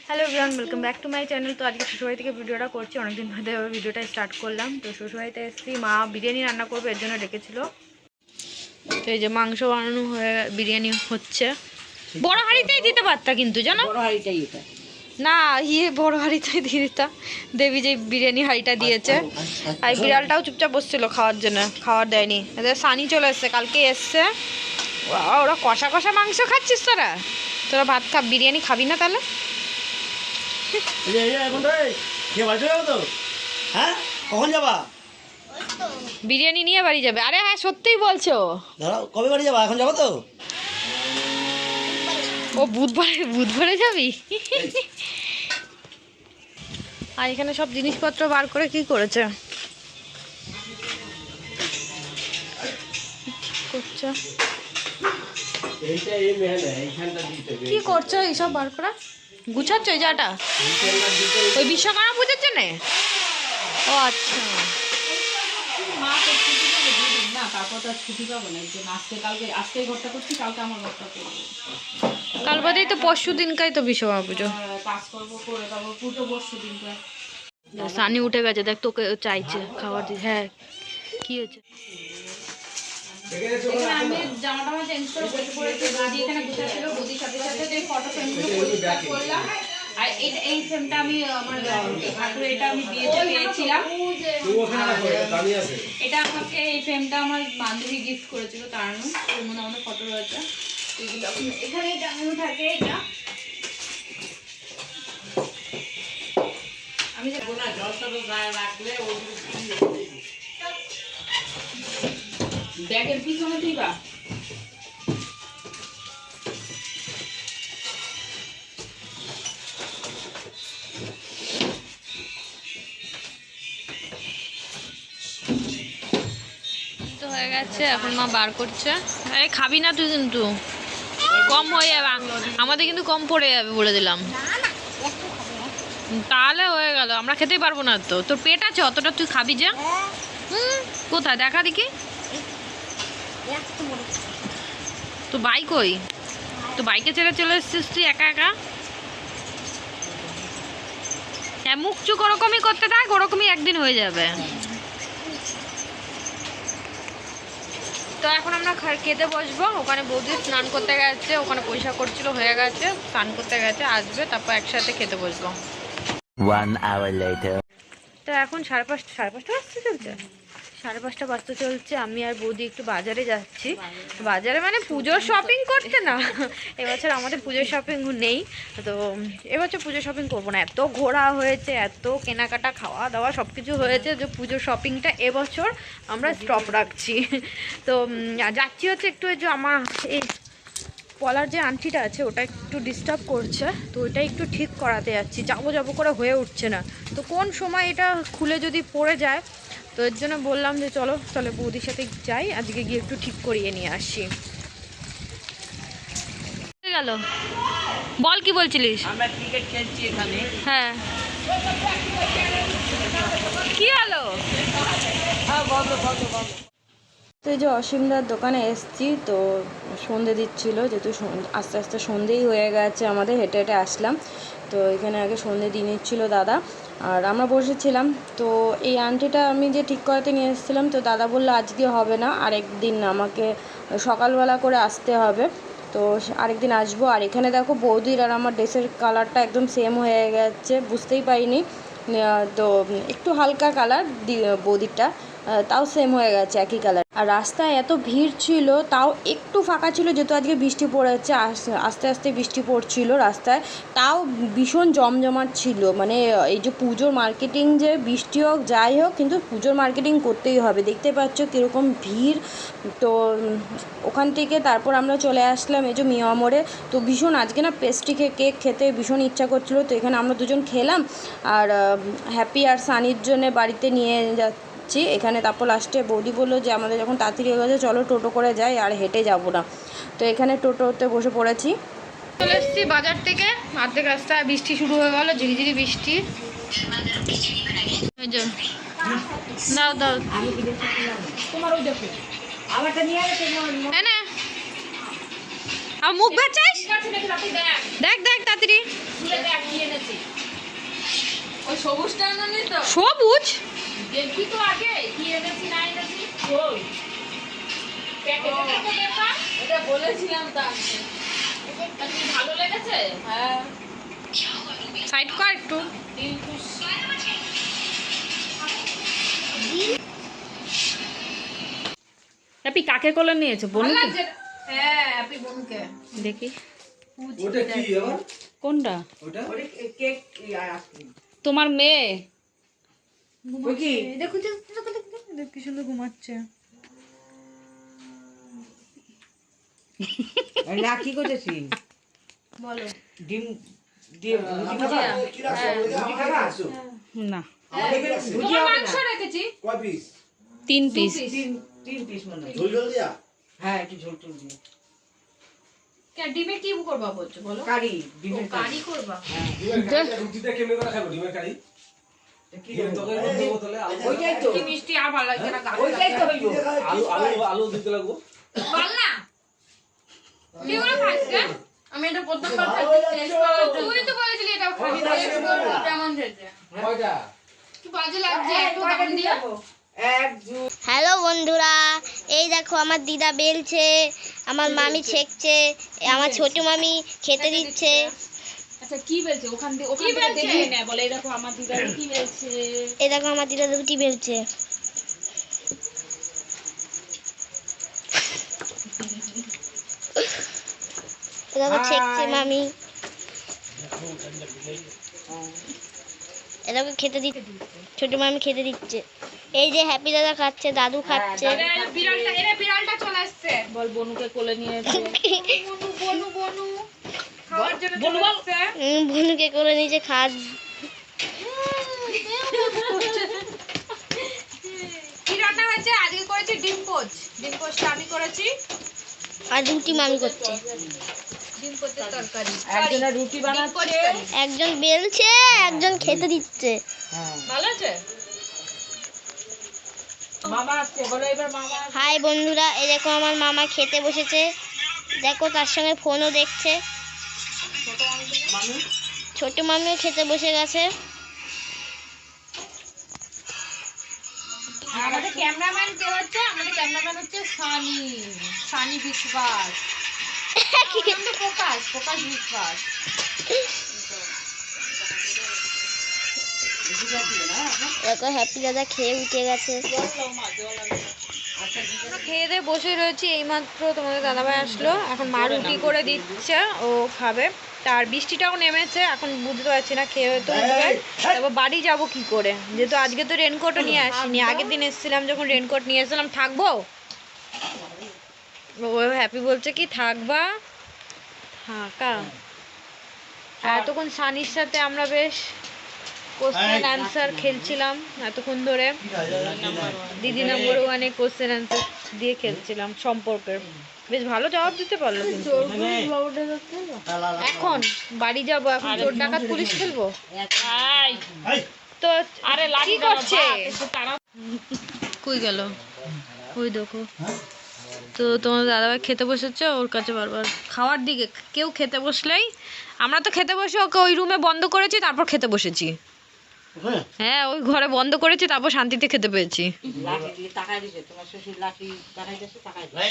Hello everyone, welcome back to my channel. তো আজকে শ্বশুরবাড়ি থেকে ভিডিওটা করছি, অনেকদিন বাদে ভিডিওটা স্টার্ট করলাম। তো শ্বশুরবাড়িতে এসেছি, মা বিরিয়ানি রান্না করবে, এর জন্য ডেকেছিল। তো এই যে মাংস বানানো হয়ে বিরিয়ানি হচ্ছে। বড় হাঁড়িতেই দিতে পারতা কিন্তু, জানো, বড় হাঁড়িটাই এটা না বড় হাঁড়িতেই দিয়ে দিতাম। দেবী যে বিরিয়ানি হাঁড়িটা দিয়েছে, আর বিড়ালটাও চুপচাপ বসছিল খাওয়ার জন্য, খাওয়ার দেয়নি। এদের সানি চলে এসছে, কালকে এসছে। ওরা কষা কষা মাংস খাচ্ছিস তোরা? তোরা ভাত খা, বিরিয়ানি খাবি না তাহলে? হ্যাঁ, কখন যাবা? বিরিয়ানি নিয়ে বাড়ি যাবে? আরে হ্যাঁ, সত্যিই বলছো? কবে বাড়ি যাবা? এখন যাবো তো। ও বুধবারে যাবি? আর এখানে সব জিনিসপত্র বার করে কি করেছে? কি করছো এইসব বার করা? গুছাচ্ছ এই জায়গাটা ওই বিশ্বকর্মা পুজোর জন্য? ও আচ্ছা, কাল বাদেই তো, পরশু দিনকাই তো বিশ্বকর্মা পুজো। সানি উঠে গেছে, দেখ তোকে চাইছে খাবার দিয়ে। হ্যাঁ, কি হয়েছে? আমি জামাটা চেঞ্জ করে বসে পড়েছি, বৌদি এখানে গুছাচ্ছিল, বৌদির সাথে সাথে যে ফটো ফ্রেমগুলো পরিষ্কার করলাম। আর এই ফ্রেমটা আমি আমার ঠাকুরের, এটা আমি বিয়েতে পেয়েছিলাম। এটা আমাকে, এই ফ্রেমটা আমার বান্ধবী গিফট করেছিল, তারানু। ওর মধ্যে আমাদের ফটো রয়েছে, এগুলো এখানে টাঙানো থাকে। এটা আমি ব্যাগের পিছনে দিবা। হয়ে গেছে, এখন মা বার করছে। আরে খাবি না তুই, কিন্তু কম হয়ে যাবে আমাদের, কিন্তু কম পড়ে যাবে বলে দিলাম। তাহলে হয়ে গেল, আমরা খেতেই পারবো না। তো তোর পেট আছে অতটা, তুই খাবি যে? কোথায় দেখা দেখি তো বাইক, ওই তো বাইকে ছেড়ে চলে এসছিস তুই একা একা। হ্যাঁ, মুখ চুক ওরকমই করতে থাক, ওরকমই একদিন হয়ে যাবে। তো এখন আমরা খেতে বসবো। ওখানে বৌদি স্নান করতে গেছে, ওখানে পয়সা করছিল, হয়ে গেছে, স্নান করতে গেছে, আসবে, তারপর একসাথে খেতে বসবো। 1 hour later. তো এখন 5:30 বাজতে চলছে, 5:30 বাজতে চলছে। আমি আর বৌদি একটু বাজারে যাচ্ছি। বাজারে মানে পুজোর শপিং করতে না, এবছর আমাদের পুজোর শপিং নেই। তো এবছর পুজোর শপিং করবো না, এত ঘোরা হয়েছে, এত কেনাকাটা, খাওয়া দাওয়া সব কিছু হয়েছে, যে পুজোর শপিংটা এবছর আমরা স্টপ রাখছি। তো যাচ্ছি হচ্ছে একটু, এই যে আমার এই পলার যে আংটিটা আছে ওটা একটু ডিস্টার্ব করছে, তো ওইটা একটু ঠিক করাতে যাচ্ছি। যাবো করে হয়ে উঠছে না, তো কোন সময় এটা খুলে যদি পড়ে যায়, তো এর জন্য বললাম যে চলো তাহলে বৌদির সাথে যাই, আজকে গিয়ে একটু ঠিক করিয়ে নিয়ে আসি। গেল, বল কি বলছিলিস? আমরা ক্রিকেট খেলছি এখানে। হ্যাঁ, কি হলো? তো এই যে অসীমদার দোকানে এসছি, তো সন্ধে দিচ্ছিল, যেহেতু আস্তে আস্তে সন্ধেই হয়ে গেছে আমাদের, হেঁটে হেঁটে আসলাম। তো এখানে আগে সন্ধে দিয়ে নিচ্ছিল দাদা, আর আমরা বসেছিলাম। তো এই আংটিটা আমি যে ঠিক করাতে নিয়ে এসেছিলাম, তো দাদা বললো আজকে হবে না, আরেকদিন আমাকে সকালবেলা করে আসতে হবে। তো আরেকদিন আসবো। আর এখানে দেখো বৌদির আর আমার ড্রেসের কালারটা একদম সেম হয়ে গেছে, বুঝতেই পারিনি। তো একটু হালকা কালার বৌদিরটা, তাও সেম হয়ে গেছে, একই কালার। আর রাস্তায় এত ভিড় ছিল, তাও একটু ফাঁকা ছিল, যেহেতু আজকে বৃষ্টি পড়েছে, আস্তে আস্তে বৃষ্টি পড়ছিল রাস্তায়, তাও ভীষণ জমজমাট ছিল। মানে এই যে পুজোর মার্কেটিং, যে বৃষ্টি হোক যাই হোক, কিন্তু পুজোর মার্কেটিং করতেই হবে। দেখতে পাচ্ছ কীরকম ভিড়। তো ওখান থেকে তারপর আমরা চলে আসলাম এই যে মিয়া মোড়ে। তো ভীষণ আজকে না পেস্ট্রি কেক খেতে ভীষণ ইচ্ছা করছিলো, তো এখানে আমরা দুজন খেলাম। আর হ্যাপি আর সানির জন্যে বাড়িতে নিয়ে যাচ্ছি এখানে। তারপর লাস্টে বৌদি বললো যে আমাদের যখন তাড়াতাড়ি হয়ে গেছে, চলো টোটো করে যাই, আর হেঁটে যাবো না। তো এখানে টোটোতে বসে পড়েছি। চলে এসেছি বাজার থেকে, অর্ধেক রাস্তায় বৃষ্টি শুরু হয়ে গেলো, ঝিরিঝিরি বৃষ্টি। দাও দাও, আর মুখ বাঁচাইস দেখ দেখ তাড়াতাড়ি ওই সবুজটা আনলি তো সবুজ দেখি তো আগে কি এনেছি না এনেছি ওই প্যাকেটে দেখো দেখা এটা বলেছিলাম তো আনতে তা কি ভালো লেগেছে হ্যাঁ সাইড কর একটু তিন পিস আপনি কাকে কোলে নিয়েছো ভালো বলুন লাগছে হ্যাঁ হ্যাপি বোনকে দেখি ওটা কি আবার কোনটা ওটা কেক তোমার মেয়ে কি দেখো কি সুন্দর ঘুমাচ্ছে না কি করতেছি বলো ডিম ডিম রুটি খাবা রুটি খাবা না তোমার মাংস রেখেছি কয় পিস 3 পিস তিন পিস মনে হয় ঝোল ঝোল দিয়া হ্যাঁ একটু ঝোল টোল দিয়ে কে ডিমে কি করবা বলছো বলো কারি ডিমের কারি কারি করবা ডিমের কারি রুটিটা কেমনে করে খাবো ডিমের কারি কি তোকে দেব তাহলে ওইটাই তো কি মিষ্টি আর ভালো লাগছে না গাছে ওইটাই তো হইব আলু আলু আলু দিতে লাগবো বল না কি করে খাচ্ছে আমি এটা প্রথমবার খাচ্ছি টেস্ট করার জন্য তুই তো বলেছিলি এটা খাবি টেস্ট করব কেমন হয়েছে কয়টা কি বাজে লাগছে একটু দাম দিয়ে এক দু হ্যালো বন্ধুরা, এই দেখো আমার দিদা বেলছে, আমার মামি ছেঁকছে, আমার ছোট মামি খেতে দিচ্ছে। আচ্ছা কি বলছে ওখান থেকে দেখে নে বলে এই দেখো আমার দিদা কি বলছে এই দেখো আমার দিদা রুটি বেলছে। এই দেখো ছেঁকছে মামি, এ দেখো খেতে দিচ্ছে, ছোট মামি খেতে দিচ্ছে। এই যে হ্যাপি দাদা খাচ্ছে, দাদু খাচ্ছে। বিড়ালটা চলে আসছে বল বনুকে কোলে নিয়ে বনু বনু খাওয়ার জন্য চলে আসছে বনুকে করে নিচে খাদ। কি রান্না হয়েছে আজকে করেছি ডিম পোচটা আমি করেছি আর রুটি মামি করছে, ডিম পোচের তরকারি একজনের রুটি বানাচ্ছে একজন বেলছে, একজন খেতে দিচ্ছে। ভালো আছে মামা আসছে বলো এবার মামা হাই বন্ধুরা, এই দেখো আমার মামা খেতে বসেছে, দেখো তার সঙ্গে ফোনও দেখছে। ছোট মামিও খেতে বসে গেছে। আমাদের ক্যামেরাম্যান কে হচ্ছে আমাদের ক্যামেরাম্যান হচ্ছে সানি বিশ্বাস প্রকাশ বিশ্বাস দেখো হ্যাপি দাদা খেয়ে উঠে গেছে। খেয়ে দিয়ে বসে রয়েছি, এইমাত্র তোমাদের দাদাভাই আসলো, এখন মা রুটি করে দিচ্ছে, ও খাবে। তার বৃষ্টিটাও নেমেছে, এখন বুঝতে পারছি না, খেয়ে তো উঠবে। তারপর বাড়ি যাব কি করে, যেহেতু আজকে তো রেনকোটও নিয়ে আসিনি, আগের দিন এসেছিলাম যখন রেনকোট নিয়ে এসেছিলাম। থাকবো, ও হ্যাপি বলছে কি থাকবা থাকা। এতক্ষণ সানির সাথে আমরা বেশ কোশ্চেন অ্যান্সার খেলছিলাম এতক্ষণ ধরে, দিদি নম্বর ওয়ানে কোশ্চেন অ্যান্সার দিয়ে খেলছিলাম সম্পর্কের, বেশ ভালো জবাব দিতে পারলো। কিন্তু এখন বাড়ি যাবো, এখন চোর ডাকাত পুলিশ খেলবো তো। আরে কি করছে, কই গেল ওই দেখো। তো তোমার দাদাভাই খেতে বসেছে, ওর কাছে বারবার খাওয়ার দিকে, কেউ খেতে বসলেই, আমরা তো খেতে বসে ওকে ওই রুমে বন্ধ করেছি, তারপর খেতে বসেছি। হ্যাঁ ওই ঘরে বন্ধ করেছি, তারপর শান্তিতে খেতে পেয়েছি। লাঠি দিয়ে টাকাই দিছে তোমার শ্বশুর লাঠি টাকাই দিছে টাকাই দিছে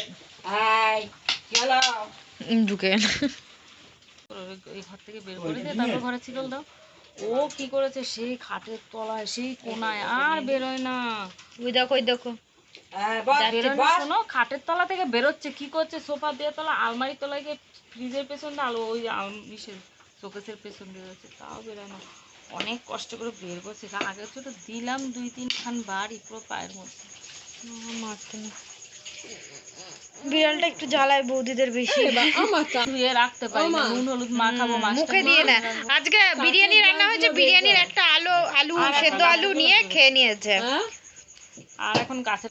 হাই কি হলো ঢুকে এই ঘর থেকে বের করে দিয়ে তারপর ঘরে ছিল দাও ও কি করেছে সেই খাটের তলায় সেই কোনায় আর বেরোয় না ওই দেখো ওই দেখো। বেরোয় না, শোনো খাটের তলা থেকে বেরোচ্ছে কি করছে সোফা দিয়ে তলা আলমারির তলায় গিয়ে ফ্রিজের পেছন দিয়ে আলো ওই শোকেসের পেছন দিয়ে যাচ্ছে, তাও বেরোয় না। অনেক কষ্ট করে বের করছে, আগে তো দিলাম 2-3 খান বাড়ি পুরো পায়ের মধ্যে মারতে না, বিড়ালটা একটু জ্বালায় বৌদিদের বেশি, ধুয়ে রাখতে পারি না, নুন হলুদ মাখাবো মুখে দিয়ে না। আজকে বিরিয়ানি রান্না হয়েছে, বিরিয়ানির একটা আলু সেদ্ধ আলু নিয়ে খেয়ে নিয়েছে। আর এখন গাছে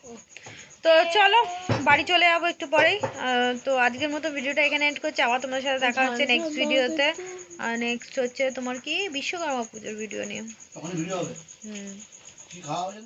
তো চলো বাড়ি চলে যাবো একটু পরেই। তো আজকের মতো ভিডিওটা এখানে এন্ড করছি, আবার তোমাদের সাথে দেখা হচ্ছে নেক্সট ভিডিওতে। নেক্সট হচ্ছে তোমার কি বিশ্বকর্মা পুজোর ভিডিও নিয়ে। তখন ভিডিও হবে কি খাওয়া হবে